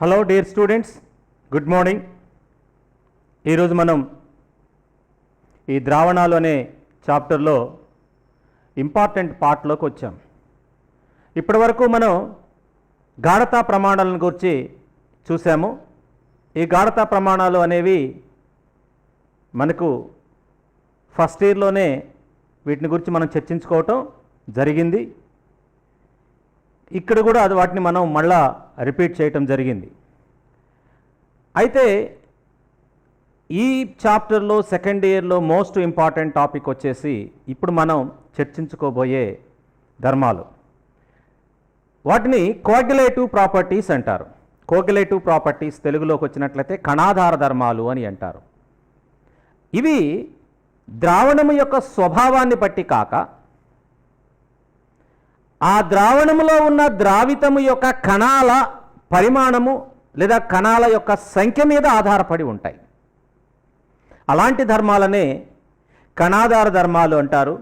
Hello dear students, good morning. ఈరోజు మనం ఈ ద్రావణాలు అనే చాప్టర్లో ఇంపార్టెంట్ పార్ట్లోకి వచ్చాం. ఇప్పటి వరకు మనం గాఢతా ప్రమాణాలను గురించి చూసాము. ఈ గాఢతా ప్రమాణాలు అనేవి మనకు ఫస్ట్ ఇయర్లోనే వీటిని గురించి మనం చర్చించుకోవటం జరిగింది. ఇక్కడ కూడా వాటిని మనం మళ్ళా రిపీట్ చేయటం జరిగింది. అయితే ఈ చాప్టర్లో సెకండ్ ఇయర్లో మోస్ట్ ఇంపార్టెంట్ టాపిక్ వచ్చేసి ఇప్పుడు మనం చర్చించుకోబోయే ధర్మాలు. వాటిని కోయాగ్యులేటివ్ ప్రాపర్టీస్ అంటారు. కోయాగ్యులేటివ్ ప్రాపర్టీస్ తెలుగులోకి వచ్చినట్లయితే కణాధార ధర్మాలు అని అంటారు. ఇవి ద్రావణము యొక్క స్వభావాన్ని బట్టి కాక ఆ ద్రావణములో ఉన్న ద్రావితము యొక్క కణాల పరిమాణము లేదా కణాల యొక్క సంఖ్య మీద ఆధారపడి ఉంటాయి. అలాంటి ధర్మాలనే కణాధార ధర్మాలు అంటారు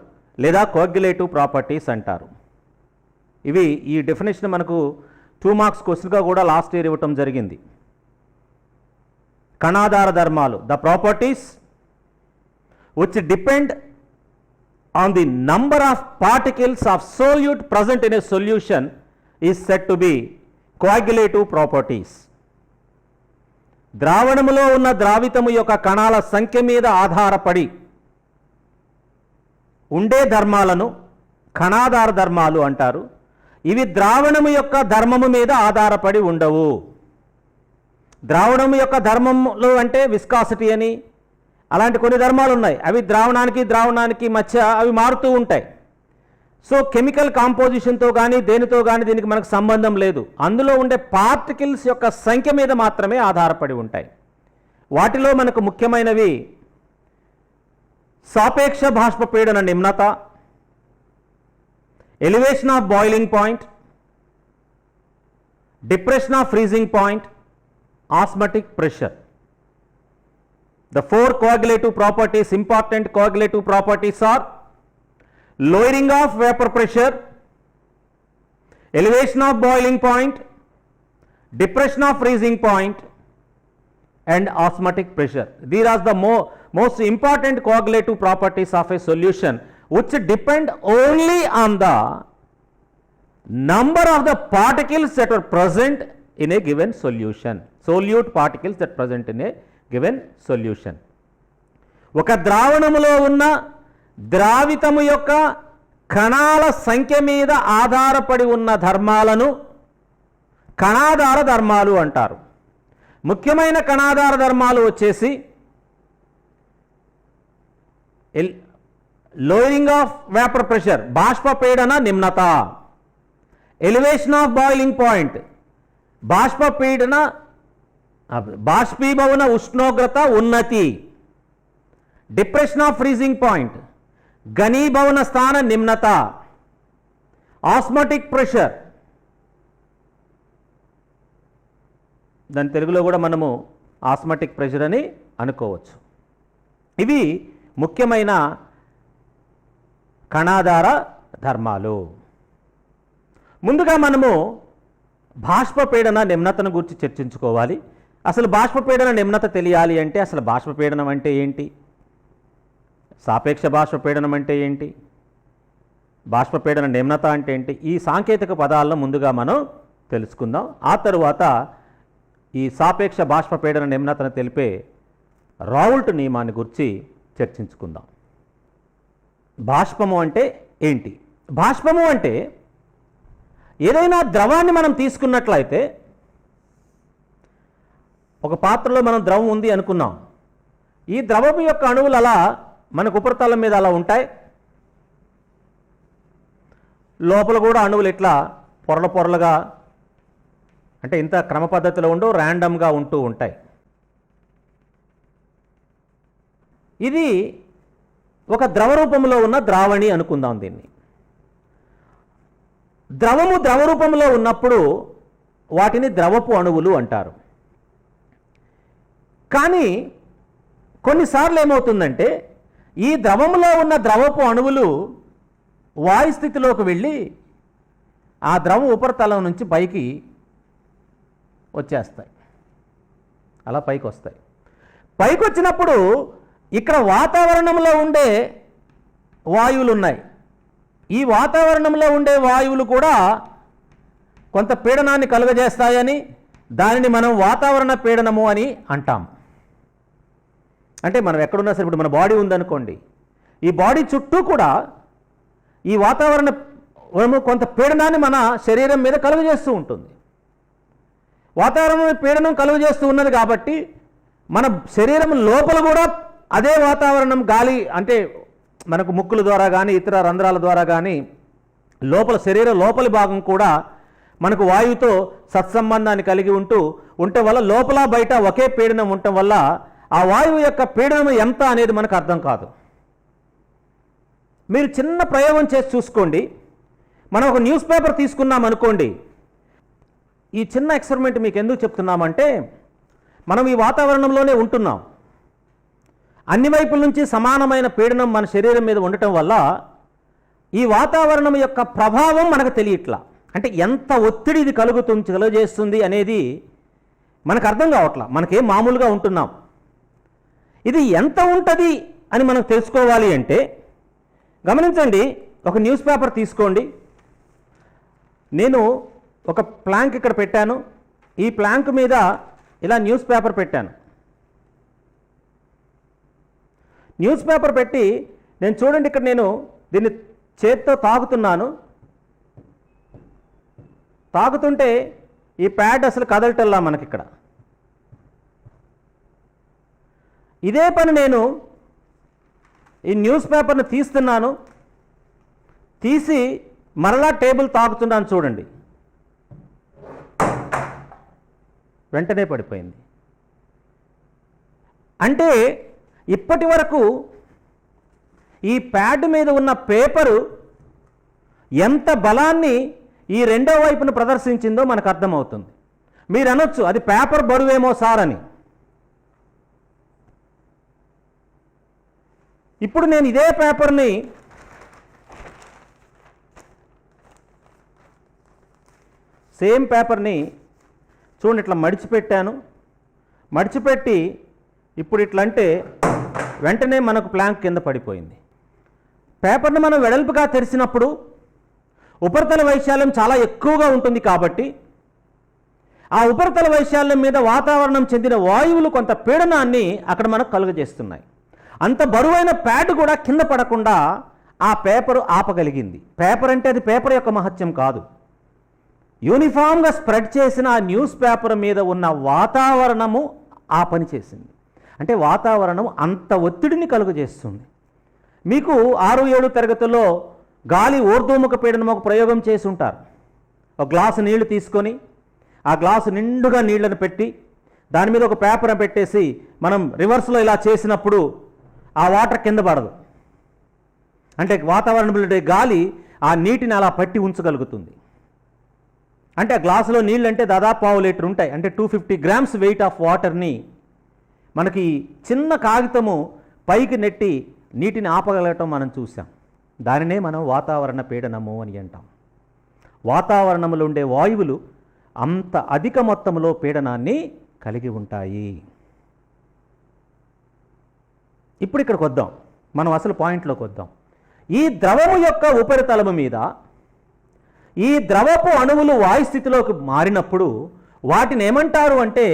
లేదా కోయాగ్యులేటివ్ ప్రాపర్టీస్ అంటారు. ఇవి ఈ డెఫినేషన్ మనకు 2 మార్క్స్ క్వశ్చన్గా కూడా లాస్ట్ ఇయర్ ఇవ్వటం జరిగింది. కణాధార ధర్మాలు, the properties which depend on the number of particles of solute present in a solution is said to be coagulative properties. ద్రావణములో ఉన్న ద్రావితము యొక్క కణాల సంఖ్య మీద ఆధారపడి ఉండే ధర్మాలను కణాధార ధర్మాలు అంటారు. ఇవి ద్రావణము యొక్క ధర్మము మీద ఆధారపడి ఉండవు. ద్రావణము యొక్క ధర్మములు అంటే విస్కాసిటీ అని అలాంటి కొన్ని ధర్మాలు ఉన్నాయి. అవి ద్రావణానికి మధ్య అవి మారుతూ ఉంటాయి. సో కెమికల్ కాంపోజిషన్తో కానీ దేనితో కానీ దీనికి మనకు సంబంధం లేదు. అందులో ఉండే పార్టికల్స్ యొక్క సంఖ్య మీద మాత్రమే ఆధారపడి ఉంటాయి. వాటిలో మనకు ముఖ్యమైనవి సాపేక్ష బాష్పపీడన నిమ్నత, elevation of boiling point, depression of freezing point, osmotic pressure. The 4 coagulative properties, important coagulative properties are lowering of vapor pressure, elevation of boiling point, depression of freezing point and osmotic pressure. These are the most important coagulative properties of a solution which depend only on the number of the particles that are present in a given solution. Solute particles that are present in a given solution. ఒక ద్రావణములో ఉన్న ద్రావితము యొక్క కణాల సంఖ్య మీద ఆధారపడి ఉన్న ధర్మాలను కణాధార ధర్మాలు అంటారు. ముఖ్యమైన కణాధార ధర్మాలు వచ్చేసి లోయింగ్ ఆఫ్ వేపర్ ప్రెషర్, బాష్పపీడన నిమ్నత, ఎలివేషన్ ఆఫ్ బాయిలింగ్ పాయింట్, బాష్పీభవన ఉష్ణోగ్రత ఉన్నతి, డిప్రెషన్ ఆఫ్ ఫ్రీజింగ్ పాయింట్, ఘనీభవన స్థాన నిమ్నత, ఆస్మోటిక్ ప్రెషర్. దాని తెలుగులో కూడా మనము ఆస్మటిక్ ప్రెషర్ అని అనుకోవచ్చు. ఇవి ముఖ్యమైన కణాధార ధర్మాలు. ముందుగా మనము బాష్పపీడన నిమ్నతను గురించి చర్చించుకోవాలి. అసలు బాష్పపీడన నిమ్నత తెలియాలి అంటే అసలు బాష్పపీడనం అంటే ఏంటి, సాపేక్ష బాష్పపీడనం అంటే ఏంటి, బాష్పపీడన నిమ్నత అంటే ఏంటి, ఈ సాంకేతిక పదాలను ముందుగా మనం తెలుసుకుందాం. ఆ తరువాత ఈ సాపేక్ష బాష్పపీడన నిమ్నతను తెలిపే రావుల్ట్ నియమాన్ని గురించి చర్చించుకుందాం. బాష్పము అంటే ఏంటి? బాష్పము అంటే ఏదైనా ద్రవాన్ని మనం తీసుకున్నట్లయితే, ఒక పాత్రలో మనం ద్రవం ఉంది అనుకున్నాం. ఈ ద్రవము యొక్క అణువులు అలా మనకు ఉపరితలం మీద అలా ఉంటాయి. లోపల కూడా అణువులు ఇట్లా పొరలుగా అంటే ఇంత క్రమ పద్ధతిలో ఉండవు, ర్యాండమ్గా ఉంటూ ఉంటాయి. ఇది ఒక ద్రవ రూపంలో ఉన్న ద్రావణి అనుకుందాం. దీన్ని ద్రవము ద్రవ రూపంలో ఉన్నప్పుడు వాటిని ద్రవపు అణువులు అంటారు. కానీ కొన్నిసార్లు ఏమవుతుందంటే ఈ ద్రవములో ఉన్న ద్రవపు అణువులు వాయు స్థితిలోకి వెళ్ళి ఆ ద్రవ ఉపరితలం నుంచి పైకి వచ్చేస్తాయి, అలా పైకి వస్తాయి. పైకి వచ్చినప్పుడు ఇక్కడ వాతావరణంలో ఉండే వాయువులు ఉన్నాయి. ఈ వాతావరణంలో ఉండే వాయువులు కూడా కొంత పీడనాన్ని కలుగజేస్తాయని, దానిని మనం వాతావరణ పీడనము అని అంటాం. అంటే మనం ఎక్కడున్నా సరే, ఇప్పుడు మన బాడీ ఉందనుకోండి, ఈ బాడీ చుట్టూ కూడా ఈ వాతావరణము కొంత పీడనాన్ని మన శరీరం మీద కలుగజేస్తూ ఉంటుంది. వాతావరణ పీడనం కలుగజేస్తూ ఉన్నది కాబట్టి మన శరీరం లోపల కూడా అదే వాతావరణం గాలి, అంటే మనకు ముక్కుల ద్వారా కానీ ఇతర రంధ్రాల ద్వారా కానీ లోపల శరీరం లోపలి భాగం కూడా మనకు వాయువుతో సత్సంబంధాన్ని కలిగి ఉండటం వల్ల లోపల బయట ఒకే పీడనం ఉండటం వల్ల ఆ వాయువు యొక్క పీడనం ఎంత అనేది మనకు అర్థం కాదు. మీరు చిన్న ప్రయోగం చేసి చూసుకోండి. మనం ఒక న్యూస్ పేపర్ తీసుకున్నాం అనుకోండి. ఈ చిన్న ఎక్స్పెరిమెంట్ మీకు ఎందుకు చెప్తున్నామంటే, మనం ఈ వాతావరణంలోనే ఉంటున్నాం. అన్ని వైపుల నుంచి సమానమైన పీడనం మన శరీరం మీద ఉండటం వల్ల ఈ వాతావరణం యొక్క ప్రభావం మనకు తెలియట్లా. అంటే ఎంత ఒత్తిడి ఇది కలుగజేస్తుంది అనేది మనకు అర్థం కావట్లా. మనకేం మామూలుగా ఉంటున్నాం. ఇది ఎంత ఉంటుంది అని మనం తెలుసుకోవాలి అంటే, గమనించండి, ఒక న్యూస్ పేపర్ తీసుకోండి. నేను ఒక ప్లాంక్ ఇక్కడ పెట్టాను. ఈ ప్లాంక్ మీద ఇలా న్యూస్ పేపర్ పెట్టాను. న్యూస్ పేపర్ పెట్టి నేను చూడండి, ఇక్కడ నేను దీన్ని చేత్తో తాకుతున్నాను. తాకుతుంటే ఈ ప్యాడ్ అసలు కదలటల్లా మనకి ఇక్కడ. ఇదే పని నేను ఈ న్యూస్ పేపర్ని తీస్తున్నాను. తీసి మరలా టేబుల్ తాకుతున్నాను, చూడండి, వెంటనే పడిపోయింది. అంటే ఇప్పటి వరకు ఈ ప్యాడ్ మీద ఉన్న పేపరు ఎంత బలాన్ని ఈ రెండో వైపును ప్రదర్శించిందో మనకు అర్థమవుతుంది. మీరు అనొచ్చు, అది పేపర్ బరువేమో సార్ అని. ఇప్పుడు నేను ఇదే పేపర్ని సేమ్ పేపర్ని చూడండి ఇట్లా మడిచిపెట్టాను. మడిచిపెట్టి ఇప్పుడు ఇట్లా అంటే వెంటనే మనకు ప్లాంక్ కింద పడిపోయింది. పేపర్ని మనం వెడల్పుగా తెరిచినప్పుడు ఉపరితల వైశాల్యం చాలా ఎక్కువగా ఉంటుంది కాబట్టి ఆ ఉపరితల వైశాల్యం మీద వాతావరణం చెందిన వాయువులు కొంత పీడనాన్ని అక్కడ మనకు కలుగజేస్తున్నాయి. అంత బరువైన ప్యాడ్ కూడా కింద పడకుండా ఆ పేపరు ఆపగలిగింది. పేపర్ అంటే అది పేపర్ యొక్క మహత్యం కాదు. యూనిఫామ్గా స్ప్రెడ్ చేసిన ఆ న్యూస్ పేపర్ మీద ఉన్న వాతావరణము ఆ పని చేసింది. అంటే వాతావరణం అంత ఒత్తిడిని కలుగజేస్తుంది. మీకు 6-7 తరగతుల్లో గాలి ఊర్ధ్వముఖ పీడనం ఒక ప్రయోగం చేసి ఉంటారు. ఒక గ్లాసు నీళ్లు తీసుకొని ఆ గ్లాసు నిండుగా నీళ్లను పెట్టి దాని మీద ఒక పేపర్ పెట్టేసి మనం రివర్స్లో ఇలా చేసినప్పుడు ఆ వాటర్ కింద పడదు. అంటే వాతావరణంలో గాలి ఆ నీటిని అలా పట్టి ఉంచగలుగుతుంది. అంటే ఆ గ్లాసులో నీళ్ళు అంటే దాదాపు 1/2 లీటర్ ఉంటాయి. అంటే 250 గ్రామ్స్ వెయిట్ ఆఫ్ వాటర్ని మనకి చిన్న కాగితము పైకి నెట్టి నీటిని ఆపగలగటం మనం చూసాం. దానినే మనం వాతావరణ పీడనము అని అంటాం. వాతావరణంలో ఉండే వాయువులు అంత అధిక మొత్తంలో పీడనాన్ని కలిగి ఉంటాయి. ఇప్పుడు ఇక్కడికి వద్దాం, మనం అసలు పాయింట్లోకి వద్దాం. ఈ ద్రవము యొక్క ఉపరితలము మీద ఈ ద్రవపు అణువులు వాయుస్థితిలోకి మారినప్పుడు వాటిని ఏమంటారు అంటే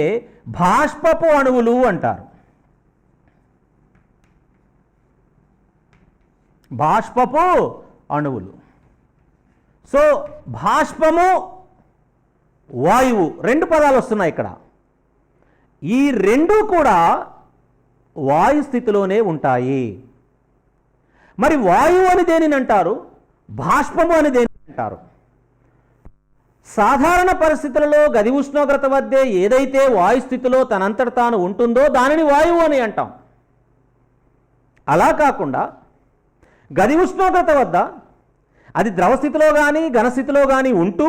బాష్పపు అణువులు అంటారు. బాష్పపు అణువులు. సో బాష్పము, వాయువు, 2 పదాలు వస్తున్నాయి ఇక్కడ. ఈ రెండు కూడా వాయుస్థితిలోనే ఉంటాయి. మరి వాయువు అని దేనిని అంటారు, బాష్పము అని దేనిని అంటారు? సాధారణ పరిస్థితులలో గది ఉష్ణోగ్రత వద్ద ఏదైతే వాయుస్థితిలో తనంతట తాను ఉంటుందో దానిని వాయువు అని అంటాం. అలా కాకుండా గది ఉష్ణోగ్రత వద్ద అది ద్రవస్థితిలో కానీ ఘనస్థితిలో కానీ ఉంటూ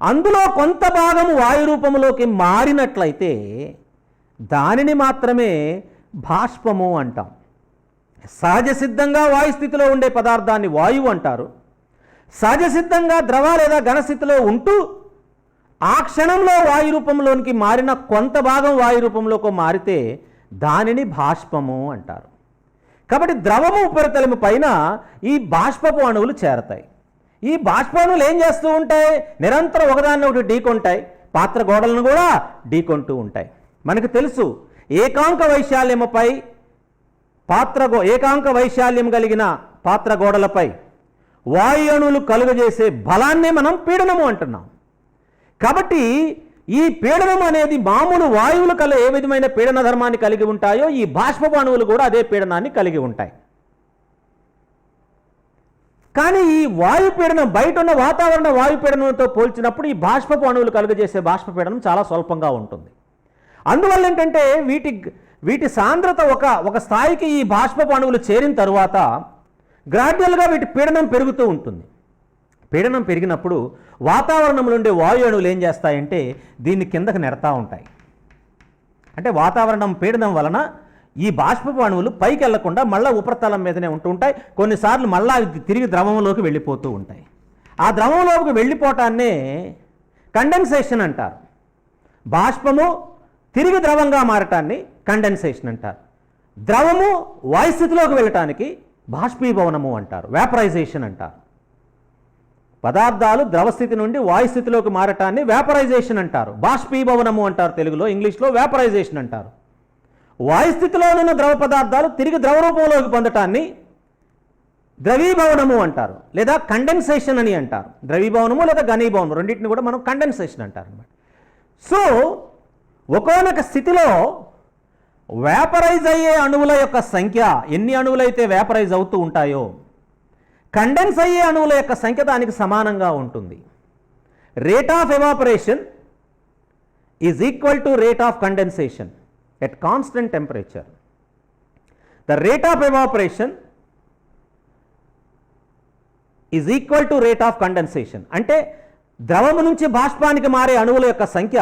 అందులో కొంత భాగం వాయు రూపంలోకి మారినట్లయితే దానిని మాత్రమే బాష్పము అంటాం. సహజ సిద్ధంగా వాయుస్థితిలో ఉండే పదార్థాన్ని వాయువు అంటారు. సహజ సిద్ధంగా ద్రవ లేదా ఘనస్థితిలో ఉంటూ ఆ క్షణంలో వాయు రూపంలోనికి మారిన కొంత భాగం వాయు రూపంలోకి మారితే దానిని బాష్పము అంటారు. కాబట్టి ద్రవము ఉపరితలము పైన ఈ బాష్పపు అణువులు చేరతాయి. ఈ బాష్పాణువులు ఏం చేస్తూ ఉంటాయి? నిరంతరం ఒకదాన్ని ఒకటి ఢీకొంటాయి, పాత్ర గోడలను కూడా ఢీకొంటూ ఉంటాయి. మనకు తెలుసు, ఏకాంక వైశాల్యం కలిగిన పాత్ర గోడలపై వాయు అణువులు కలుగజేసే బలాన్నే మనం పీడనము అంటున్నాం. కాబట్టి ఈ పీడనం అనేది మామూలు వాయువులు ఏ విధమైన పీడన ధర్మాన్ని కలిగి ఉంటాయో ఈ బాష్పపు అణువులు కూడా అదే పీడనాన్ని కలిగి ఉంటాయి. కానీ ఈ వాయుపీడనం బయట ఉన్న వాతావరణ వాయుపీడనంతో పోల్చినప్పుడు ఈ బాష్పపు అణువులు కలుగజేసే బాష్పపీడనం చాలా స్వల్పంగా ఉంటుంది. అందువల్ల ఏంటంటే వీటి సాంద్రత ఒక స్థాయికి ఈ బాష్పపు అణువులు చేరిన తరువాత గ్రాడ్యువల్గా వీటి పీడనం పెరుగుతూ ఉంటుంది. పీడనం పెరిగినప్పుడు వాతావరణంలో ఉండే వాయు అణువులు ఏం చేస్తాయంటే దీన్ని కిందకు నెడతా ఉంటాయి. అంటే వాతావరణం పీడనం వలన ఈ బాష్పపు అణువులు పైకి వెళ్లకుండా మళ్ళీ ఉపరితలం మీదనే ఉంటూ ఉంటాయి. కొన్నిసార్లు మళ్ళీ తిరిగి ద్రవంలోకి వెళ్ళిపోతూ ఉంటాయి. ఆ ద్రవంలోకి వెళ్ళిపోవటాన్నే కండెన్సేషన్ అంటారు. బాష్పము తిరిగి ద్రవంగా మారటాన్ని కండెన్సేషన్ అంటారు. ద్రవము వాయుస్థితిలోకి వెళ్ళటానికి బాష్పీభవనము అంటారు, వేపరైజేషన్ అంటారు. పదార్థాలు ద్రవస్థితి నుండి వాయుస్థితిలోకి మారటాన్ని వేపరైజేషన్ అంటారు, బాష్పీభవనము అంటారు తెలుగులో, ఇంగ్లీష్లో వేపరైజేషన్ అంటారు. వాయుస్థితిలో ఉన్న ద్రవ పదార్థాలు తిరిగి ద్రవ రూపంలోకి పొందటాన్ని ద్రవీభవనము అంటారు, లేదా కండెన్సేషన్ అని అంటారు. ద్రవీభవనము లేదా ఘనీభవనము రెండింటిని కూడా మనం కండెన్సేషన్ అంటారు అన్నమాట. సో ఒక్కొక్క స్థితిలో వేపరైజ్ అయ్యే అణువుల యొక్క సంఖ్య, ఎన్ని అణువులైతే వేపరైజ్ అవుతూ ఉంటాయో కండెన్స్ అయ్యే అణువుల యొక్క సంఖ్య దానికి సమానంగా ఉంటుంది. Rate of evaporation is equal to rate of condensation at constant temperature. The rate of evaporation is equal to rate of condensation. అంటే ద్రవము నుంచి బాష్పానికి మారే అణువుల యొక్క సంఖ్య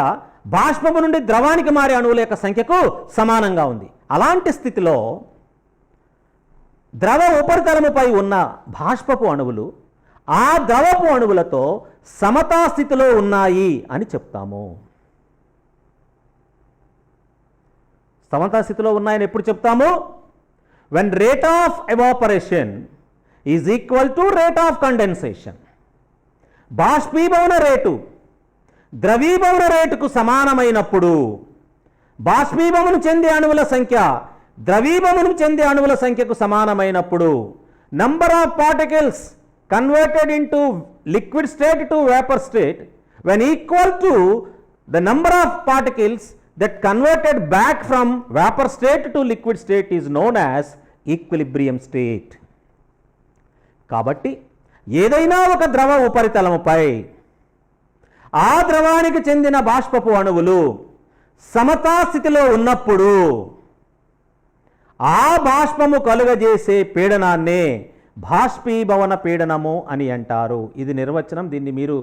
బాష్పము నుండి ద్రవానికి మారే అణువుల యొక్క సంఖ్యకు సమానంగా ఉంది. అలాంటి స్థితిలో ద్రవ ఉపరితలముపై ఉన్న బాష్పపు అణువులు ఆ ద్రవపు అణువులతో సమతా స్థితిలో ఉన్నాయి అని చెప్తాము. సమతా స్థితిలో ఉన్నాయని ఎప్పుడు చెప్తాము? When rate of evaporation is equal to rate of condensation. బాష్పీభవన రేటు ద్రవీభవన రేటుకు సమానమైనప్పుడు బాష్పీభవనం చెందే అణువుల సంఖ్య ద్రవీభవనం చెందే అణువుల సంఖ్యకు సమానమైనప్పుడు number of particles converted into liquid state to vapour state when equal to the number of particles that converted back from vapor state to liquid state is known as equilibrium state. కాబట్టి ఏదైనా ఒక ద్రవ ఉపరితలముపై ఆ ద్రవానికి చెందిన బాష్పపు అణువులు సమతా స్థితిలో ఉన్నప్పుడు ఆ బాష్పము కలుగజేసే పీడనాన్నే బాష్పీభవన పీడనము అని అంటారు. ఇది నిర్వచనం. దీన్ని మీరు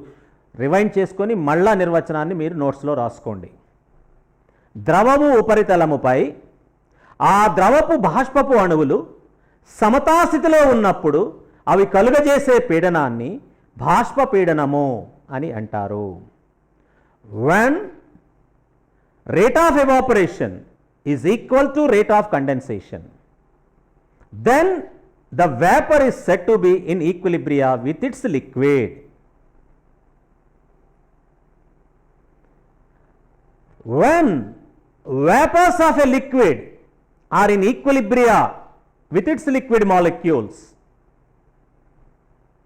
రివైండ్ చేసుకొని మళ్ళా నిర్వచనాన్ని మీరు నోట్స్లో రాసుకోండి. ద్రవము ఉపరితలముపై ఆ ద్రవపు బాష్పపు అణువులు సమతాస్థితిలో ఉన్నప్పుడు అవి కలుగజేసే పీడనాన్ని బాష్ప పీడనము అని అంటారు. When rate of evaporation is equal to rate of condensation then the vapour is said to be in equilibria with its liquid. When vapors of a liquid are in equilibria with its liquid molecules,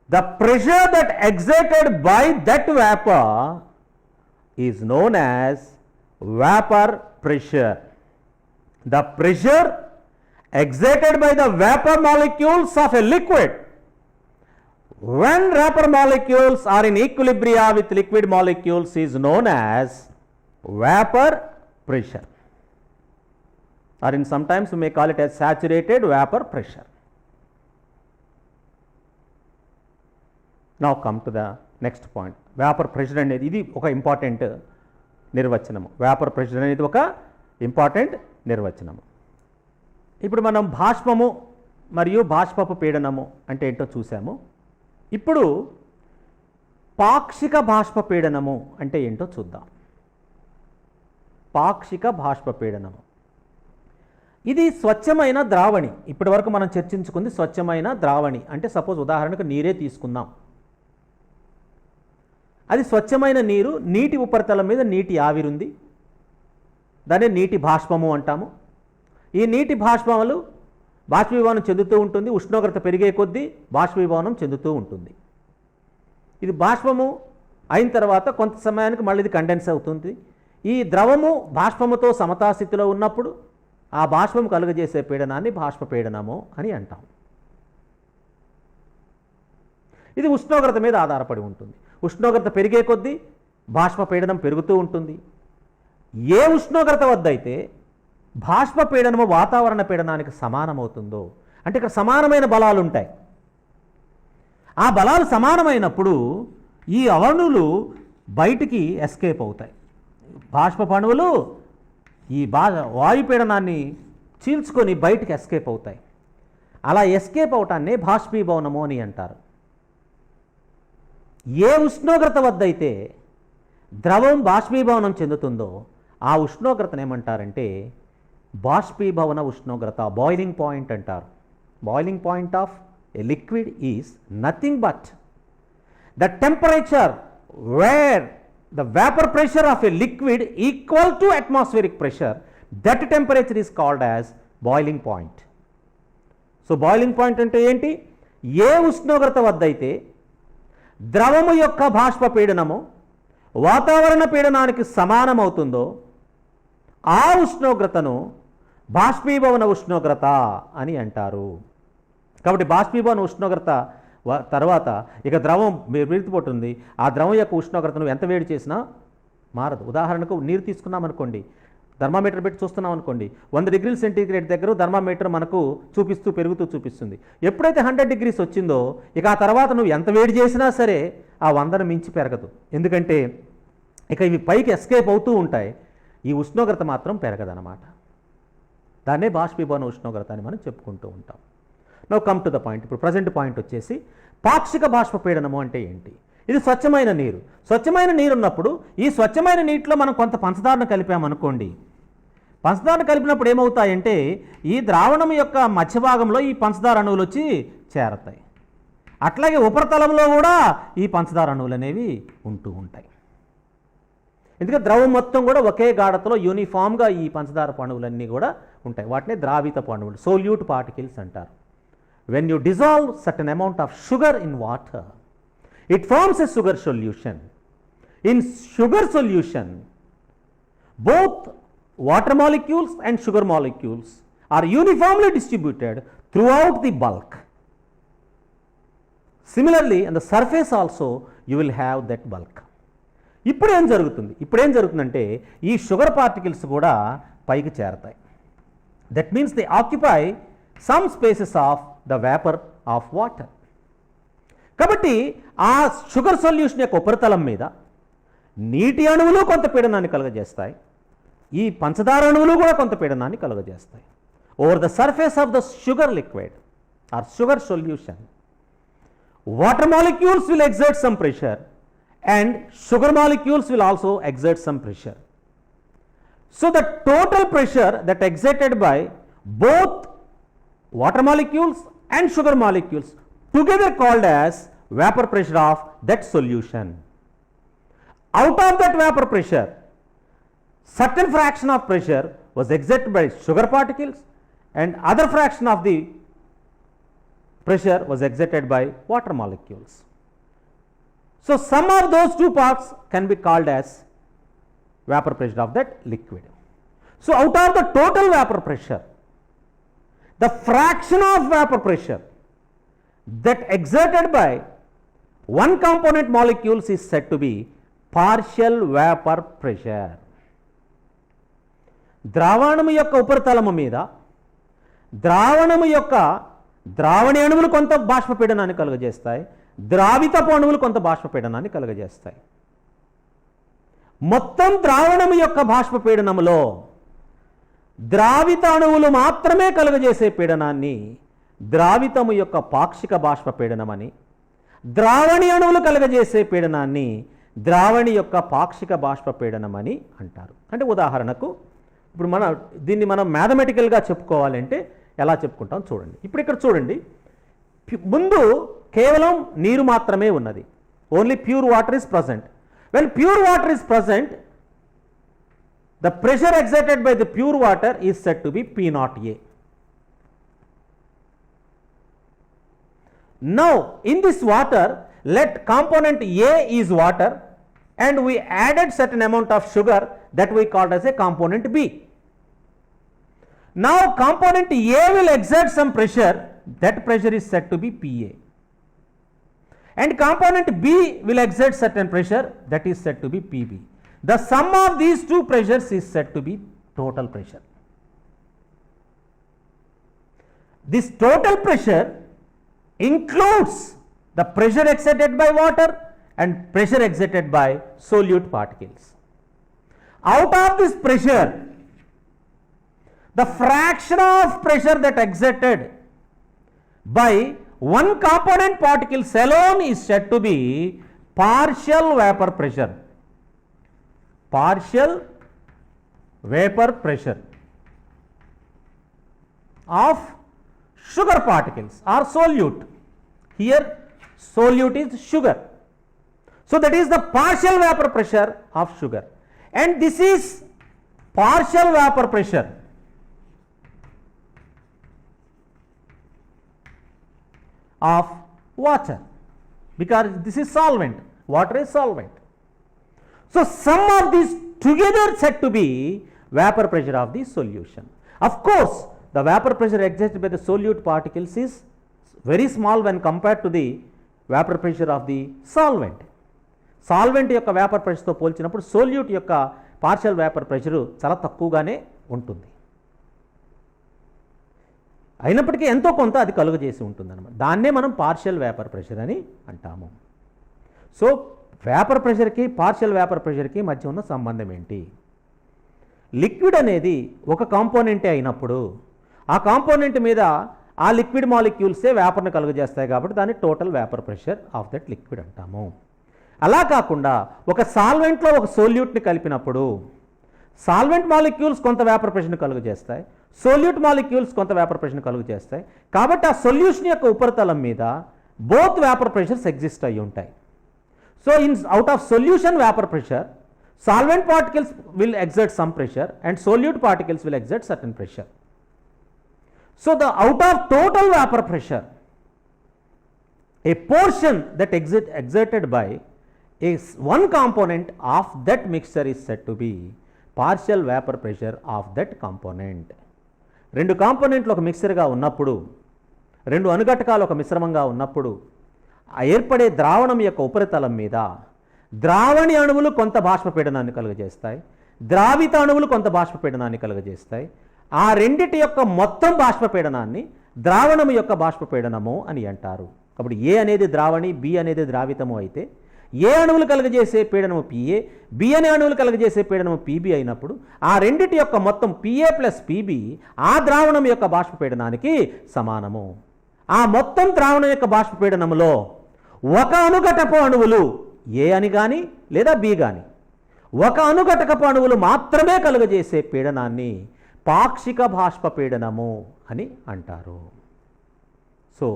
the pressure that exerted by that vapor is known as vapor pressure. The pressure exerted by the vapor molecules of a liquid when vapor molecules are in equilibria with liquid molecules is known as vapor pressure, or in sometimes we may call it as saturated vapor pressure. Now come to the next point. Vapor pressure అనేది ఇది ఒక important నిర్వచనము. Vapour pressure అనేది ఒక important నిర్వచనము. ఇప్పుడు మనం బాష్పము మరియు బాష్పపు పీడనము అంటే ఏంటో చూసాము. ఇప్పుడు పాక్షిక బాష్పపీడనము అంటే ఏంటో చూద్దాం. పాక్షిక బాష్పపీడనము ఇది స్వచ్ఛమైన ద్రావణి. ఇప్పటి వరకు మనం చర్చించుకుంది స్వచ్ఛమైన ద్రావణి అంటే సపోజ్ ఉదాహరణకు నీరే తీసుకుందాం. అది స్వచ్ఛమైన నీరు, నీటి ఉపరితలం మీద నీటి ఆవిరుంది, దాన్ని నీటి బాష్పము అంటాము. ఈ నీటి బాష్పములు బాష్పీభవనం చెందుతూ ఉంటుంది. ఉష్ణోగ్రత పెరిగే కొద్దీ బాష్పీభవనం చెందుతూ ఉంటుంది. ఇది బాష్పము అయిన తర్వాత కొంత సమయానికి మళ్ళీ ఇది కండెన్స్ అవుతుంది. ఈ ద్రవము బాష్పముతో సమతాస్థితిలో ఉన్నప్పుడు ఆ బాష్పము కలుగజేసే పీడనాన్ని బాష్పపీడనము అని అంటాం. ఇది ఉష్ణోగ్రత మీద ఆధారపడి ఉంటుంది. ఉష్ణోగ్రత పెరిగే కొద్దీ బాష్పపీడనం పెరుగుతూ ఉంటుంది. ఏ ఉష్ణోగ్రత వద్ద అయితే బాష్పపీడనము వాతావరణ పీడనానికి సమానమవుతుందో, అంటే ఇక్కడ సమానమైన బలాలు ఉంటాయి. ఆ బలాలు సమానమైనప్పుడు ఈ అణువులు బయటికి ఎస్కేప్ అవుతాయి. బాష్పణువులు ఈ వాయుపీడనాన్ని చీల్చుకొని బయటికి ఎస్కేప్ అవుతాయి. అలా ఎస్కేప్ అవటాన్ని బాష్పీభవనము అని అంటారు. ఏ ఉష్ణోగ్రత వద్ద అయితే ద్రవం బాష్పీభవనం చెందుతుందో ఆ ఉష్ణోగ్రతను ఏమంటారంటే బాష్పీభవన ఉష్ణోగ్రత, బాయిలింగ్ పాయింట్ అంటారు. Boiling point of a liquid is nothing but the temperature where the vapor pressure of a liquid equal to atmospheric pressure. That temperature is called as boiling point. So boiling point అంటే ఏంటి? ఏ ఉష్ణోగ్రత వద్ద అయితే ద్రవము యొక్క బాష్ప పీడనము వాతావరణ పీడనానికి సమానమవుతుందో ఆ ఉష్ణోగ్రతను బాష్పీభవన ఉష్ణోగ్రత అని అంటారు. కాబట్టి బాష్పీభవన ఉష్ణోగ్రత తర్వాత ఇక ద్రవం విడిపోతుంది. ఆ ద్రవం యొక్క ఉష్ణోగ్రతను ఎంత వేడి చేసినా మారదు. ఉదాహరణకు నీరు తీసుకున్నాం అనుకోండి, థర్మామీటర్ పెట్టి చూస్తున్నాం అనుకోండి, 100 డిగ్రీల సెంటీగ్రేడ్ దగ్గర థర్మామీటర్ మనకు పెరుగుతూ చూపిస్తుంది. ఎప్పుడైతే 100 డిగ్రీస్ వచ్చిందో ఇక ఆ తర్వాత నువ్వు ఎంత వేడి చేసినా సరే ఆ 100ను మించి పెరగదు. ఎందుకంటే ఇక ఇవి పైకి ఎస్కేప్ అవుతూ ఉంటాయి. ఈ ఉష్ణోగ్రత మాత్రం పెరగదన్నమాట. దాన్నే బాష్పీభవన ఉష్ణోగ్రత అని మనం చెప్పుకుంటూ ఉంటాం. Now come to the point. ఇప్పుడు ప్రజెంట్ పాయింట్ వచ్చేసి పాక్షిక బాష్పపీడనము అంటే ఏంటి? ఇది స్వచ్ఛమైన నీరు. స్వచ్ఛమైన నీరు ఉన్నప్పుడు ఈ స్వచ్ఛమైన నీటిలో మనం కొంత పంచదారను కలిపామనుకోండి. పంచదారను కలిపినప్పుడు ఏమవుతాయంటే ఈ ద్రావణం యొక్క మధ్య భాగంలో ఈ పంచదార అణువులు వచ్చి చేరతాయి. అట్లాగే ఉపరితలంలో కూడా ఈ పంచదార అణువులు అనేవి ఉంటూ ఉంటాయి. ఎందుకంటే ద్రవం మొత్తం కూడా ఒకే గాఢతలో యూనిఫామ్గా ఈ పంచదార అణువులన్నీ కూడా ఉంటాయి. వాటిని ద్రావిత అణువులు, సోల్యూట్ పార్టికల్స్ అంటారు. When you dissolve certain amount of sugar in water, it forms a sugar solution. In sugar solution, both water molecules and sugar molecules are uniformly distributed throughout the bulk. Similarly, on the surface also you will have that bulk. ఇప్పుడు ఏం జరుగుతుందంటే ఈ sugar particles కూడా పైకి చేరతాయి. That means they occupy some spaces of the vapor of water. కాబట్టి ఆ sugar solution యొక్క ఉపరితలం మీద నీటి అణువులు కొంత పీడనాన్ని కలుగజేస్తాయి, ఈ పంచదార అణువులు కూడా కొంత పీడనాన్ని కలుగజేస్తాయి. Over the surface of the sugar liquid or sugar solution, water molecules will exert some pressure and sugar molecules will also exert some pressure. So the total pressure that exerted by both water molecules and sugar molecules together called as vapor pressure of that solution. Out of that vapor pressure, certain fraction of pressure was exerted by sugar particles and other fraction of the pressure was exerted by water molecules. So sum of those two parts can be called as vapor pressure of that liquid. So out of the total vapor pressure, the fraction of vapor pressure that exerted by one component molecules is said to be partial vapor pressure. ద్రావణము యొక్క ఉపరితలము మీద ద్రావణము యొక్క ద్రావణి అణువులు కొంత బాష్పపీడనాన్ని కలుగజేస్తాయి, ద్రావితపు అణువులు కొంత బాష్పపీడనాన్ని కలుగజేస్తాయి. మొత్తం ద్రావణము యొక్క బాష్పపీడనములో ద్రావిత అణువులు మాత్రమే కలుగజేసే పీడనాన్ని ద్రావితము యొక్క పాక్షిక బాష్పపీడనమని, ద్రావణి అణువులు కలుగజేసే పీడనాన్ని ద్రావణి యొక్క పాక్షిక బాష్ప పీడనం అని అంటారు. అంటే ఉదాహరణకు ఇప్పుడు దీన్ని మనం మ్యాథమెటికల్గా చెప్పుకోవాలంటే ఎలా చెప్పుకుంటాం చూడండి. ఇప్పుడు ఇక్కడ చూడండి, ముందు కేవలం నీరు మాత్రమే ఉన్నది. Only pure water is present. When pure water is present, the pressure exerted by the pure water is said to be P0A. Now in this water, let component A is water and we added certain amount of sugar that we called as a component B. Now component A will exert some pressure, that pressure is said to be PA, and component B will exert certain pressure, that is said to be PB. The sum of these two pressures is said to be total pressure. This total pressure includes the pressure exerted by water and pressure exerted by solute particles. Out of this pressure, the fraction of pressure that exerted by one component particles alone is said to be partial vapor pressure. Partial vapor pressure of sugar particles or solute. Here solute is sugar. So that is the partial vapor pressure of sugar, and this is partial vapor pressure of water, because this is solvent, water is solvent. So sum of these together said to be vapor pressure of the solution. Of course, the vapor pressure exerted by the solute particles is very small when compared to the vapor pressure of the solvent. Solvent యొక్క vapour ప్రెషర్తో పోల్చినప్పుడు solute యొక్క partial vapour pressure చాలా తక్కువగానే ఉంటుంది. అయినప్పటికీ ఎంతో కొంత అది కలుగజేసి ఉంటుందన్నమాట. దాన్నే మనం పార్షియల్ వేపర్ ప్రెషర్ అని అంటాము. సో వేపర్ ప్రెషర్కి పార్షియల్ వేపర్ ప్రెషర్కి మధ్య ఉన్న సంబంధం ఏంటి? లిక్విడ్ అనేది ఒక కాంపోనెంటే అయినప్పుడు ఆ కాంపోనెంట్ మీద ఆ లిక్విడ్ మాలిక్యూల్సే వేపర్ని కలుగజేస్తాయి కాబట్టి దాన్ని total vapour pressure of that liquid అంటాము. అలా కాకుండా ఒక సాల్వెంట్లో ఒక సోల్యూట్ని కలిపినప్పుడు సాల్వెంట్ మాలిక్యూల్స్ కొంత వేపర్ ప్రెషర్ని కలుగజేస్తాయి, సోల్యూట్ మాలిక్యూల్స్ కొంత వేపర్ ప్రెషర్ని కలుగజేస్తాయి. కాబట్టి ఆ సొల్యూషన్ యొక్క ఉపరితలం మీద బోత్ వేపర్ ప్రెషర్స్ ఎగ్జిస్ట్ అయి ఉంటాయి. So out of solution vapor pressure, solvent particles will exert some pressure and solute particles will exert certain pressure. So the out of total vapor pressure, a portion that exerted by is one component of that mixture is said to be partial vapor pressure of that component. రెండు కాంపోనెంట్లు ఒక మిక్సర్గా ఉన్నప్పుడు, రెండు అణుఘటకాలు ఒక మిశ్రమంగా ఉన్నప్పుడు ఏర్పడే ద్రావణం యొక్క ఉపరితలం మీద ద్రావణి అణువులు కొంత బాష్పపీడనాన్ని కలుగజేస్తాయి, ద్రావిత అణువులు కొంత బాష్పపీడనాన్ని కలుగజేస్తాయి. ఆ రెండిటి యొక్క మొత్తం బాష్పపీడనాన్ని ద్రావణము యొక్క బాష్పపీడనము అని అంటారు. కాబట్టి ఏ అనేది ద్రావణి, బి అనేది ద్రావితము అయితే ఏ అణువులు కలుగజేసే పీడనము పిఏ, బి అనే అణువులు కలుగజేసే పీడనము పిబి అయినప్పుడు ఆ రెండిటి యొక్క మొత్తం పిఏ ప్లస్ పిబి ఆ ద్రావణం యొక్క బాష్పపీడనానికి సమానము. ఆ మొత్తం ద్రావణం యొక్క బాష్పపీడనములో ఒక అణుఘటపు అణువులు ఏ అని కానీ లేదా బి కానీ ఒక అణుఘటకపు అణువులు మాత్రమే కలుగజేసే పీడనాన్ని పాక్షిక బాష్పపీడనము అని అంటారు. సో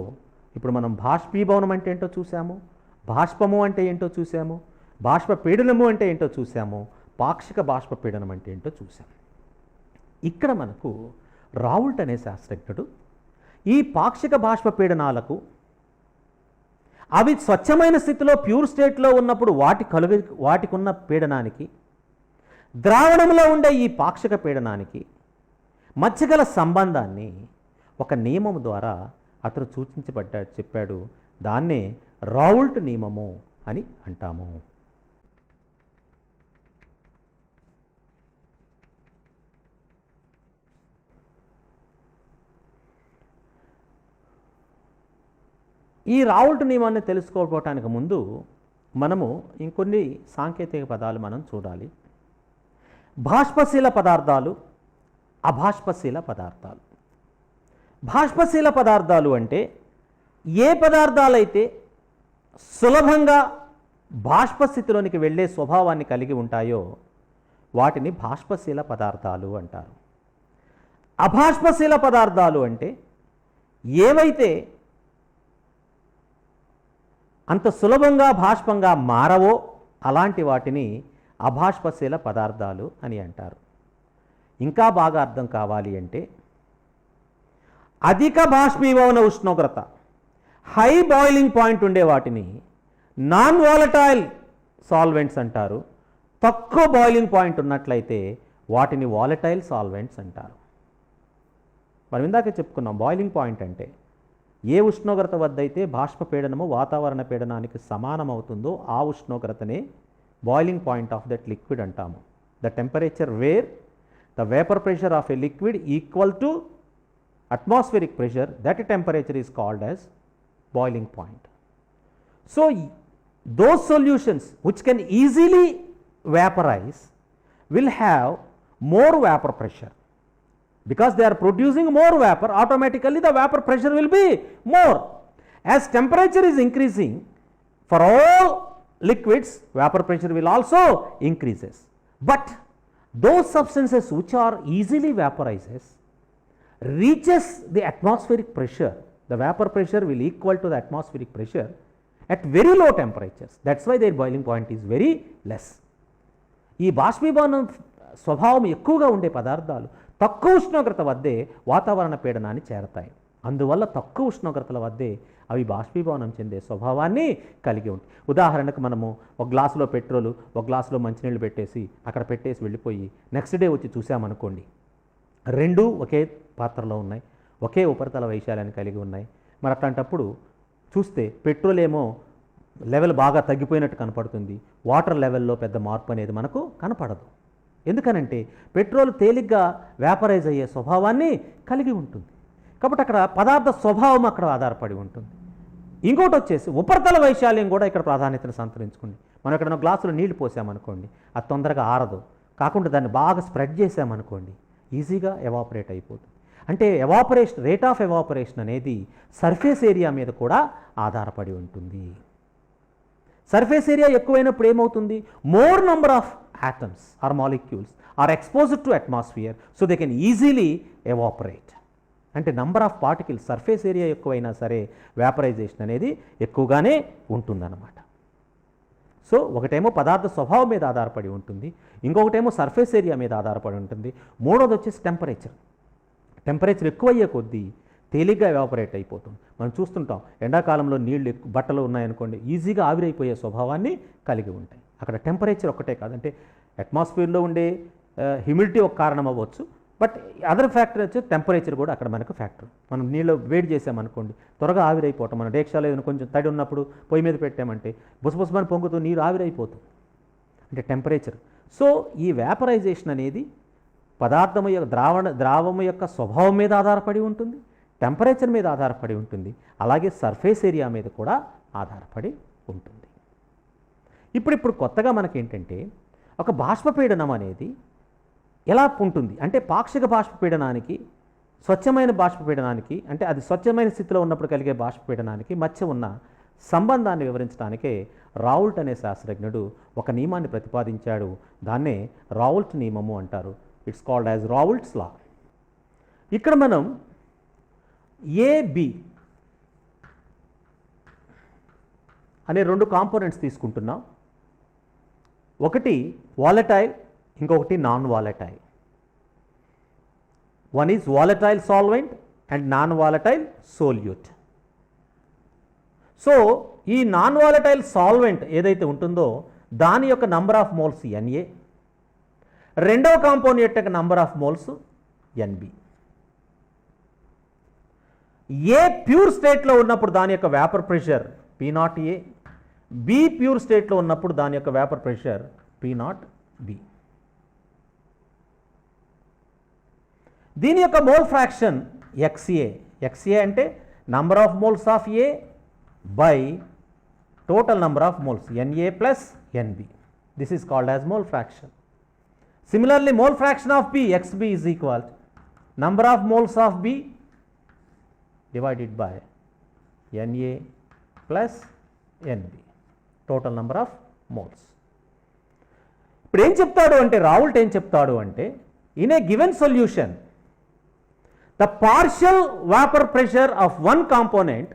ఇప్పుడు మనం బాష్పీభవనం అంటే ఏంటో చూసాము, బాష్పము అంటే ఏంటో చూసాము, బాష్పపీడనము అంటే ఏంటో చూసాము, పాక్షిక బాష్పపీడనం అంటే ఏంటో చూసాము. ఇక్కడ మనకు రావుల్ట్ అనే శాస్త్రజ్ఞుడు ఈ పాక్షిక బాష్పపీడనాలకు అవి స్వచ్ఛమైన స్థితిలో ప్యూర్ స్టేట్లో ఉన్నప్పుడు వాటికి ఉన్న పీడనానికి ద్రావణంలో ఉండే ఈ పాక్షిక పీడనానికి మధ్యగల సంబంధాన్ని ఒక నియమం ద్వారా అతను చెప్పాడు. దాన్నే రావుల్ట్ నియమము అని అంటాము. ఈ రావుల్ట్ నియమాన్ని తెలుసుకోవటానికి ముందు మనము ఇంకొన్ని సాంకేతిక పదాలు మనం చూడాలి. బాష్పశీల పదార్థాలు, అబాష్పశీల పదార్థాలు. బాష్పశీల పదార్థాలు అంటే ఏ పదార్థాలైతే సులభంగా బాష్ప స్థితిలోనికి వెళ్ళే స్వభావాన్ని కలిగి ఉంటాయో వాటిని బాష్పశీల పదార్థాలు అంటారు. అబాష్పశీల పదార్థాలు అంటే ఏవైతే అంత సులభంగా బాష్పంగా మారవో అలాంటి వాటిని అబాష్పశీల పదార్థాలు అని అంటారు. ఇంకా బాగా అర్థం కావాలి అంటే అధిక బాష్పీభవన ఉష్ణోగ్రత, హై బాయిలింగ్ పాయింట్ ఉండే వాటిని నాన్ వాలటైల్ సాల్వెంట్స్ అంటారు. తక్కువ బాయిలింగ్ పాయింట్ ఉన్నట్లయితే వాటిని వాలటైల్ సాల్వెంట్స్ అంటారు. మనం ఇందాక చెప్పుకున్నాం బాయిలింగ్ పాయింట్ అంటే ఏ ఉష్ణోగ్రత వద్ద అయితే బాష్ప పీడనము వాతావరణ పీడనానికి సమానం అవుతుందో ఆ ఉష్ణోగ్రతనే boiling point of that liquid అంటాము. The temperature where the vapour pressure of a liquid equal to atmospheric pressure, that temperature is called as boiling point. So those solutions which can easily vaporize will have more vapor pressure. Because they are producing more vapor, automatically the vapor pressure will be more. As temperature is increasing for all liquids, vapor pressure will also increases. But those substances which are easily vaporizes reaches the atmospheric pressure, the vapor pressure will equal to the atmospheric pressure at very low temperatures. That's why their boiling point is very less. ఈ బాష్పీభవనం స్వభావం ఎక్కువగా ఉండే పదార్థాలు తక్కువ ఉష్ణోగ్రత వద్దే వాతావరణ పీడనాన్ని చేరతాయి. అందువల్ల తక్కువ ఉష్ణోగ్రతల వద్దే అవి బాష్పీభవనం చెందే స్వభావాన్ని కలిగి ఉంటాయి. ఉదాహరణకు మనము ఒక గ్లాసులో పెట్రోలు ఒక గ్లాసులో మంచినీళ్ళు పెట్టేసి అక్కడ పెట్టేసి వెళ్ళిపోయి నెక్స్ట్ డే వచ్చి చూసామనుకోండి, రెండూ ఒకే పాత్రలో ఉన్నాయి, ఒకే ఉపరితల వైశాల్యాన్ని కలిగి ఉన్నాయి. మరి అట్లాంటప్పుడు చూస్తే పెట్రోల్ ఏమో లెవెల్ బాగా తగ్గిపోయినట్టు కనపడుతుంది, వాటర్ లెవెల్లో పెద్ద మార్పు అనేది మనకు కనపడదు. ఎందుకనంటే పెట్రోల్ తేలిగ్గా వ్యాపరైజ్ అయ్యే స్వభావాన్ని కలిగి ఉంటుంది. కాబట్టి అక్కడ పదార్థ స్వభావం అక్కడ ఆధారపడి ఉంటుంది. ఇంకోటి వచ్చేసి ఉపరితల వైశాల్యం కూడా ఇక్కడ ప్రాధాన్యతను సంతరించుకుంది. మనం ఎక్కడైనా గ్లాసులో నీళ్లు పోసామనుకోండి, అది తొందరగా ఆరదు. కాకుండా దాన్ని బాగా స్ప్రెడ్ చేసామనుకోండి, ఈజీగా ఎవాపరేట్ అయిపోతుంది. అంటే ఎవాపరేషన్, రేట్ ఆఫ్ ఎవాపరేషన్ అనేది సర్ఫేస్ ఏరియా మీద కూడా ఆధారపడి ఉంటుంది. సర్ఫేస్ ఏరియా ఎక్కువైనప్పుడు ఏమవుతుంది, more number of atoms or molecules are exposed to atmosphere, so they can easily evaporate. అంటే number of particles, surface area ఎక్కువైనా సరే వేపరైజేషన్ అనేది ఎక్కువగానే ఉంటుందన్నమాట. సో ఒకటేమో పదార్థ స్వభావం మీద ఆధారపడి ఉంటుంది, ఇంకొకటేమో సర్ఫేస్ ఏరియా మీద ఆధారపడి ఉంటుంది, మూడోది వచ్చేసి టెంపరేచర్. టెంపరేచర్ ఎక్కువయ్యే కొద్దీ తేలిగ్గా ఎవాపరేట్ అయిపోతుంది. మనం చూస్తుంటాం ఎండాకాలంలో నీళ్లు బట్టలు ఉన్నాయనుకోండి, ఈజీగా ఆవిరైపోయే స్వభావాన్ని కలిగి ఉంటాయి. అక్కడ టెంపరేచర్ ఒక్కటే కాదంటే అట్మాస్ఫియర్లో ఉండే హ్యూమిడిటీ ఒక కారణం అవ్వచ్చు, బట్ అదర్ ఫ్యాక్టర్ వచ్చి టెంపరేచర్ కూడా అక్కడ మనకు ఫ్యాక్టర్. మనం నీళ్ళు వేడి చేసామనుకోండి, త్వరగా ఆవిరైపోవటం. మన డేక్షాలో ఏదైనా కొంచెం తడి ఉన్నప్పుడు పొయ్యి మీద పెట్టామంటే బుసబుసమని పొంగుతూ నీరు ఆవిరైపోతుంది, అంటే టెంపరేచర్. సో ఈ వేపరైజేషన్ అనేది పదార్థము యొక్క ద్రావము యొక్క స్వభావం మీద ఆధారపడి ఉంటుంది, టెంపరేచర్ మీద ఆధారపడి ఉంటుంది, అలాగే సర్ఫేస్ ఏరియా మీద కూడా ఆధారపడి ఉంటుంది. ఇప్పుడు కొత్తగా మనకేంటంటే ఒక బాష్పపీడనం అనేది ఎలా ఉంటుంది అంటే పాక్షిక బాష్పపీడనానికి, స్వచ్ఛమైన బాష్పపీడనానికి, అంటే అది స్వచ్ఛమైన స్థితిలో ఉన్నప్పుడు కలిగే బాష్పపీడనానికి మధ్య ఉన్న సంబంధాన్ని వివరించడానికే రావుల్ట్ అనే శాస్త్రజ్ఞుడు ఒక నియమాన్ని ప్రతిపాదించాడు. దాన్నే రావుల్ట్ నియమము అంటారు. ఇట్స్ కాల్డ్ యాజ్ రావుల్ట్స్ లా. ఇక్కడ మనం ఏబి అనే రెండు కాంపోనెంట్స్ తీసుకుంటున్నాం. ఒకటి వాలటైల్, ఇంకొకటి non volatile. One is volatile solvent and non volatile solute. So ఈ నాన్ వాలటైల్ సాల్వెంట్ ఏదైతే ఉంటుందో దాని యొక్క నంబర్ ఆఫ్ మోల్స్ NA, రెండవ కాంపోనెంట్ యొక్క number of moles NB. A pure స్టేట్లో ఉన్నప్పుడు దాని యొక్క vapour pressure P0A, B pure స్టేట్లో ఉన్నప్పుడు దాని యొక్క వేపర్ ప్రెషర్ P0B. దీని యొక్క మోల్ ఫ్రాక్షన్ XA. XA అంటే number of moles of A by total number of moles NA plus NB. This is called as mole fraction. Similarly, mole fraction of B, XB is equal to number of moles of B divided by Na plus NB, total number of moles. ఇప్పుడు ఏం చెప్తాడు అంటే రావుల్ట్ ఏం చెప్తాడు అంటే in a given solution the partial vapour pressure of one component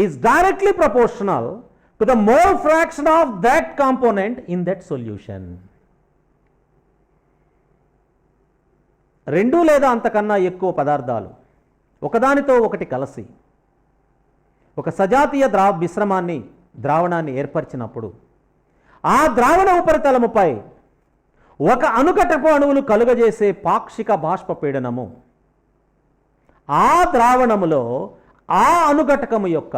is directly proportional to the mole fraction of that component in that solution. రెండు లేదా అంతకన్నా ఎక్కువ పదార్థాలు ఒకదానితో ఒకటి కలిసి ఒక సజాతీయ ద్రావణాన్ని ఏర్పరిచినప్పుడు ఆ ద్రావణ ఉపరితలముపై ఒక అణుఘటపు అణువులు కలుగజేసే పాక్షిక బాష్పపీడనము ఆ ద్రావణములో ఆ అణుఘటకము యొక్క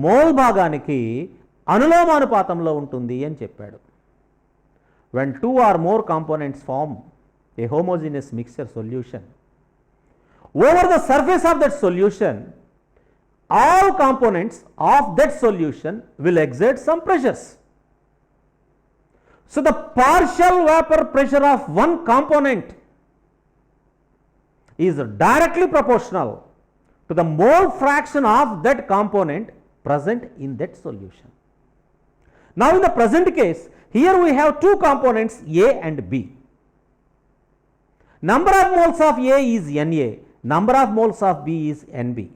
మోల్ భాగానికి అనులోమానుపాతంలో ఉంటుంది అని చెప్పాడు. when two or more components form a homogeneous mixture solution, over the surface of that solution all components of that solution will exert some pressures. So the partial vapor pressure of one component is directly proportional to the mole fraction of that component present in that solution. Now in the present case, here we have two components A and B. Number of moles of A is Na, number of moles of B is Nb.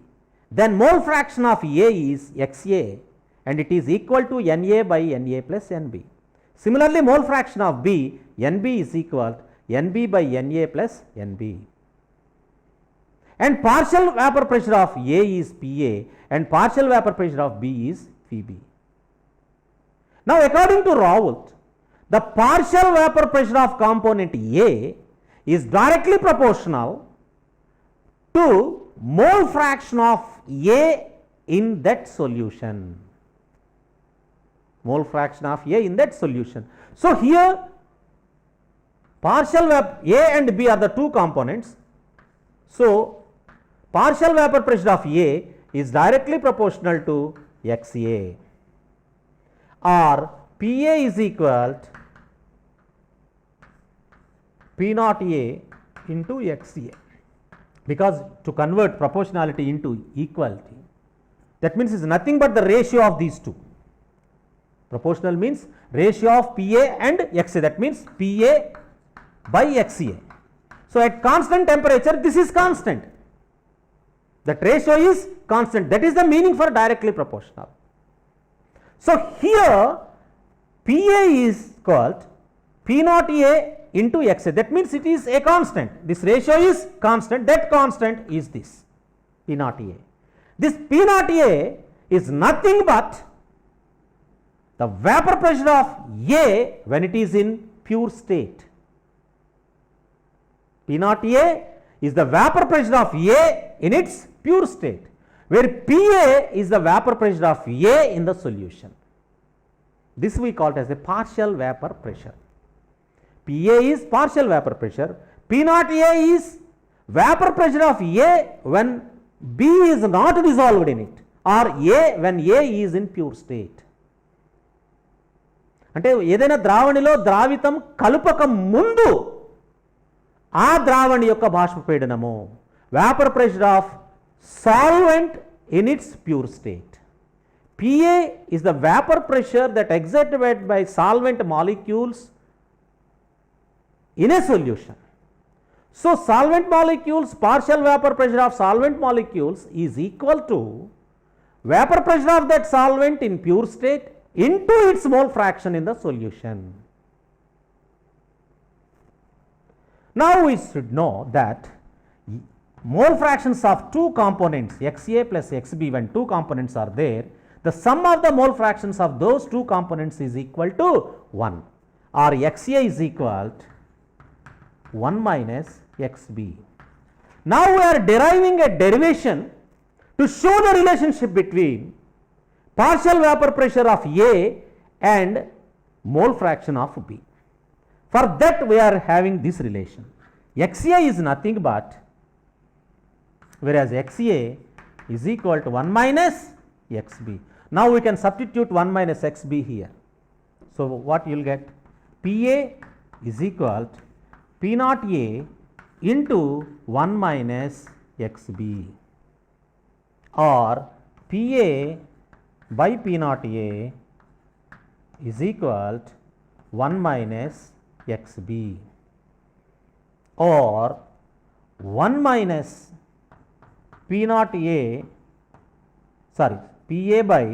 Then mole fraction of A is Xa and it is equal to Na by Na plus Nb. Similarly, mole fraction of B, Nb is equal to Nb by Na plus Nb. And partial vapor pressure of A is Pa and partial vapor pressure of B is Pb. Now according to Raoult, the partial vapor pressure of component A is directly proportional to mole fraction of A in that solution. Mole fraction of A in that solution. So here partial A and B are the two components. So partial vapor pressure of A is directly proportional to Xa, or Pa is equal to P naught A into Xa. Because to convert proportionality into equality, that means is nothing but the ratio of these two. Proportional means ratio of Pa and Xa, that means Pa by Xa. So at constant temperature this is constant, that ratio is constant, that is the meaning for directly proportional. So here Pa is called P naught A into Xa, that means it is a constant, this ratio is constant, that constant is this P naught A. This P naught A is nothing but the vapor pressure of A when it is in pure state. P naught A is the vapor pressure of A in its pure state, where Pa is the vapor pressure of A in the solution. This we call it as a partial vapor pressure. Pa is partial vapor pressure, P naught A is vapor pressure of A when B is not dissolved in it, or A when A is in pure state. అంటే ఏదైనా ద్రావణిలో ద్రావితం కలుపక ముందు ఆ ద్రావణి యొక్క బాష్పపీడనము, vapor pressure of solvent in its pure state. Pa is the vapor pressure that exerted by solvent molecules in a solution. So solvent molecules, partial vapor pressure of solvent molecules is equal to vapor pressure of that solvent in pure state into its mole fraction in the solution. Now we should know that mole fractions of two components Xa plus Xb, when two components are there, the sum of the mole fractions of those two components is equal to 1, or Xa is equal to 1 minus Xb. Now we are deriving a derivation to show the relationship between partial vapor pressure of A and mole fraction of B. For that we are having this relation. Xa is nothing but, whereas Xa is equal to 1 minus Xb. Now we can substitute 1 minus Xb here. So what you will get? Pa is equal to P naught A into 1 minus Xb, or Pa by P naught A is equal to 1 minus XB, or 1 minus P naught A, sorry, PA by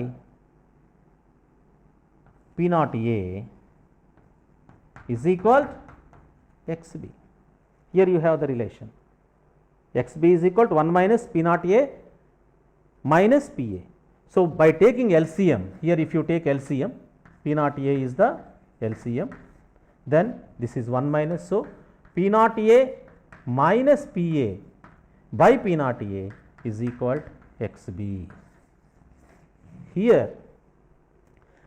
P naught A is equal to XB. Here you have the relation. XB is equal to 1 minus P naught A minus PA. So, by taking LCM, here if you take LCM, P naught A is the LCM, then this is 1 minus, so P naught A minus PA by P naught A is equal to XB. Here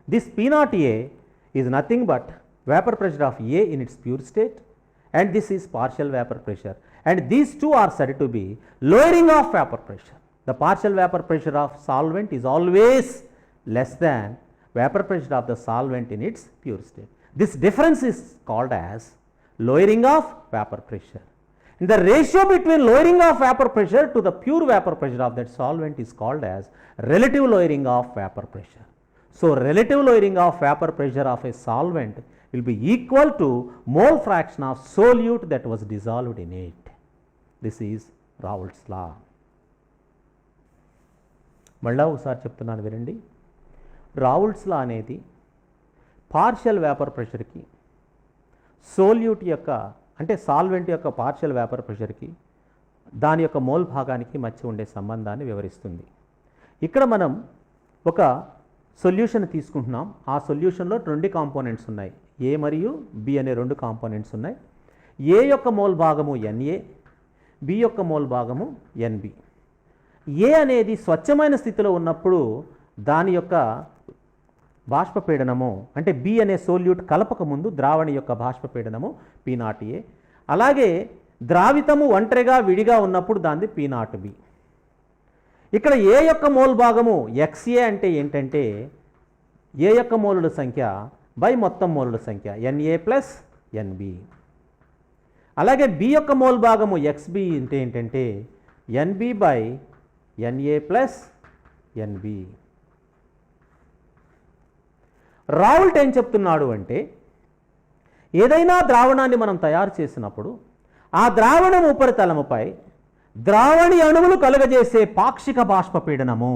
this P naught A is nothing but vapor pressure of A in its pure state, and this is partial vapor pressure, and these two are said to be lowering of vapor pressure. The partial vapor pressure of solvent is always less than vapor pressure of the solvent in its pure state. This difference is called as lowering of vapor pressure. And the ratio between lowering of vapor pressure to the pure vapor pressure of that solvent is called as relative lowering of vapor pressure. So, relative lowering of vapor pressure of a solvent will be equal to mole fraction of solute that was dissolved in it. This is Raoult's law. మళ్ళా ఒకసారి చెప్తున్నాను వినండి. రావుల్ట్స్ లా అనేది partial vapour ప్రెషర్కి solute యొక్క అంటే solvent యొక్క partial vapour ప్రెషర్కి దాని యొక్క మోల్ భాగానికి మధ్య ఉండే సంబంధాన్ని వివరిస్తుంది. ఇక్కడ మనం ఒక సొల్యూషన్ తీసుకుంటున్నాం. ఆ సొల్యూషన్లో రెండు కాంపోనెంట్స్ ఉన్నాయి, ఏ మరియు బి అనే రెండు కాంపోనెంట్స్ ఉన్నాయి. ఏ యొక్క మోల్ భాగము NA, బి యొక్క మోల్ భాగము NB. ఏ అనేది స్వచ్ఛమైన స్థితిలో ఉన్నప్పుడు దాని యొక్క బాష్పపీడనము అంటే బి అనే సోల్యూట్ కలపక ముందు ద్రావణి యొక్క బాష్పపీడనము P0A. అలాగే ద్రావితము ఒంటరిగా విడిగా ఉన్నప్పుడు దాన్ని P0B. ఇక్కడ ఏ యొక్క మోల్ భాగము XA అంటే ఏంటంటే ఏ యొక్క మోలుల సంఖ్య బై మొత్తం మోలుల సంఖ్య NA ప్లస్ NB. అలాగే బి యొక్క మోల్ భాగము XB అంటే ఏంటంటే NB by NA plus NB. రావుల్ట్ ఏం చెప్తున్నాడు అంటే ఏదైనా ద్రావణాన్ని మనం తయారు చేసినప్పుడు ఆ ద్రావణం ఉపరితలముపై ద్రావణి అణువులు కలుగజేసే పాక్షిక బాష్పపీడనము,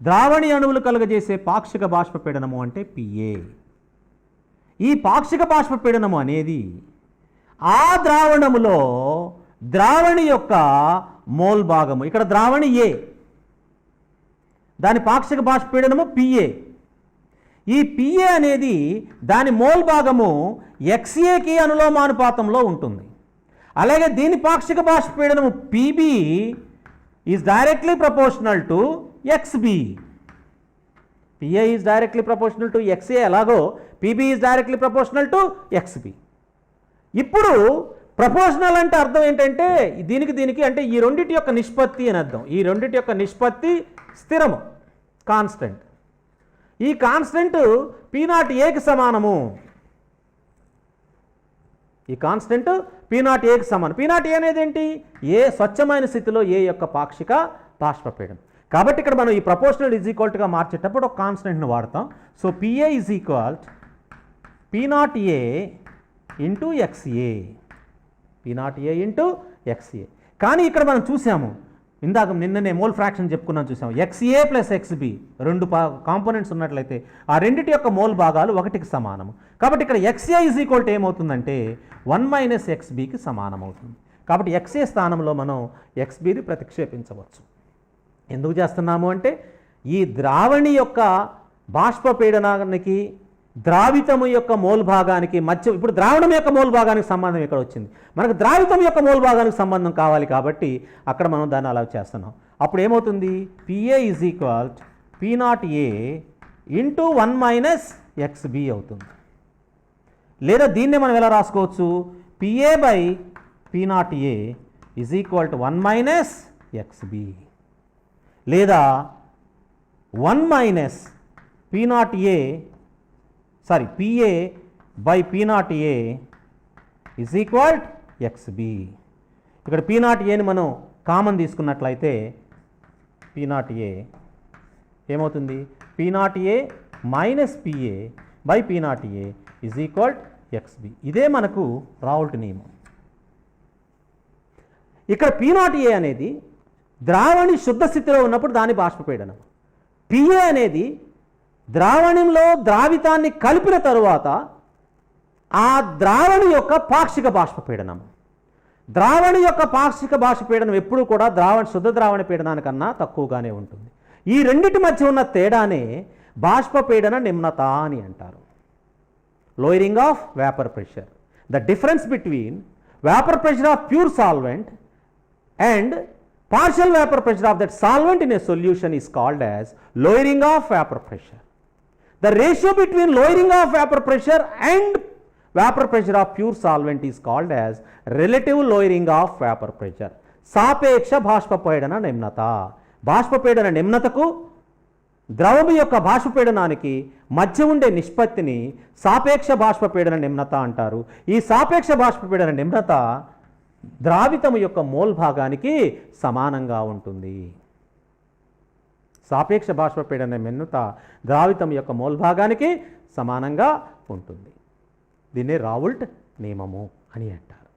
ద్రావణి అణువులు కలుగజేసే పాక్షిక బాష్పపీడనము అంటే PA. ఈ పాక్షిక బాష్పపీడనము అనేది ఆ ద్రావణములో ద్రావణి యొక్క మోల్ భాగము, ఇక్కడ ద్రావణి A, దాని పాక్షిక బాష్పపీడనము PA. ఈ PA అనేది దాని మోల్ భాగము XAకి అనులోమానుపాతంలో ఉంటుంది. అలాగే దీని పాక్షిక బాష్పపీడనము PB is directly proportional to XB. PA is directly proportional to XA, ఎలాగో PB is directly proportional to XB. ఇప్పుడు ప్రపోర్షనల్ అంటే అర్థం ఏంటంటే దీనికి అంటే ఈ రెండింటి యొక్క నిష్పత్తి అని అర్థం. ఈ రెండింటి యొక్క నిష్పత్తి స్థిరము, కాన్స్టెంట్. ఈ కాన్స్టెంట్ P0Aకి సమానము. ఈ కాన్స్టెంట్ P0Aకి సమానం. P0A అనేది ఏంటి? ఏ స్వచ్ఛమైన స్థితిలో ఏ యొక్క పాక్షిక బాష్పపీడనం. కాబట్టి ఇక్కడ మనం ఈ ప్రపోర్షనల్ ఈజ్ ఈక్వల్గా మార్చేటప్పుడు ఒక కాన్స్టెంట్ని వాడతాం. So PA is equal P0A into XA, P0A into XA. కానీ ఇక్కడ మనం చూసాము, ఇందాక నిన్ననే మోల్ ఫ్రాక్షన్ చెప్పుకున్నాం, చూసాము XA ప్లస్ XB రెండు కాంపోనెంట్స్ ఉన్నట్లయితే ఆ రెండింటి యొక్క మోల్ భాగాలు ఒకటికి సమానము. కాబట్టి ఇక్కడ XA ఈజ్ ఈక్వల్ టు ఏమవుతుందంటే 1 మైనస్ XBకి సమానం అవుతుంది. కాబట్టి XA స్థానంలో మనం XBని ప్రతిక్షేపించవచ్చు. ఎందుకు చేస్తున్నాము అంటే ఈ ద్రావణి యొక్క బాష్పపీడనానికి ద్రావితము యొక్క మోల్ భాగానికి మధ్య, ఇప్పుడు ద్రావణం యొక్క మోల్ భాగానికి సంబంధం ఇక్కడ వచ్చింది, మనకు ద్రావితం యొక్క మోల్ భాగానికి సంబంధం కావాలి కాబట్టి అక్కడ మనం దాన్ని అలా చేస్తున్నాం. అప్పుడు ఏమవుతుంది? PA is equal P0A into 1 minus XB అవుతుంది. లేదా దీన్నే మనం ఎలా రాసుకోవచ్చు? PA by P0A is equal to 1 minus XB, లేదా 1 minus P0A sorry PA by P0A is equal XB. ఇక్కడ P0Aని మనం కామన్ తీసుకున్నట్లయితే P0A ఏమవుతుంది? P0A minus PA by P0A is equal XB. ఇదే మనకు రావుల్ట్ నియమం. ఇక్కడ P0A అనేది ద్రావణి శుద్ధ స్థితిలో ఉన్నప్పుడు దాని బాష్పపీడనం. PA అనేది ద్రావణంలో ద్రావితాన్ని కలిపిన తరువాత ఆ ద్రావణి యొక్క పాక్షిక బాష్పపీడనం. ద్రావణి యొక్క పాక్షిక బాష్పపీడనం ఎప్పుడూ కూడా శుద్ధ ద్రావణ పీడనానికన్నా తక్కువగానే ఉంటుంది. ఈ రెండిటి మధ్య ఉన్న తేడానే బాష్పపీడన నిమ్నత అని అంటారు. Lowering of vapour pressure. The difference between vapour pressure of pure solvent and partial vapor pressure of that solvent in a solution is called as lowering of vapor pressure. The ratio between lowering of vapor pressure and vapor pressure of pure solvent is called as relative lowering of vapor pressure. సాపేక్ష బాష్పపీడన నిమ్నత. బాష్పపీడన నిమ్నతకు ద్రవము యొక్క బాష్పపీడనానికి మధ్య ఉండే నిష్పత్తిని సాపేక్ష బాష్పపీడన నిమ్నత అంటారు. ఈ సాపేక్ష బాష్పపీడన నిమ్నత ద్రావితము యొక్క మోల్ భాగానికి సమానంగా ఉంటుంది. సాపేక్ష బాష్పపీడన నిమ్నత ద్రావితం యొక్క మోల్ భాగానికి సమానంగా ఉంటుంది. దీన్నే రావుల్ట్ నియమము అని అంటారు.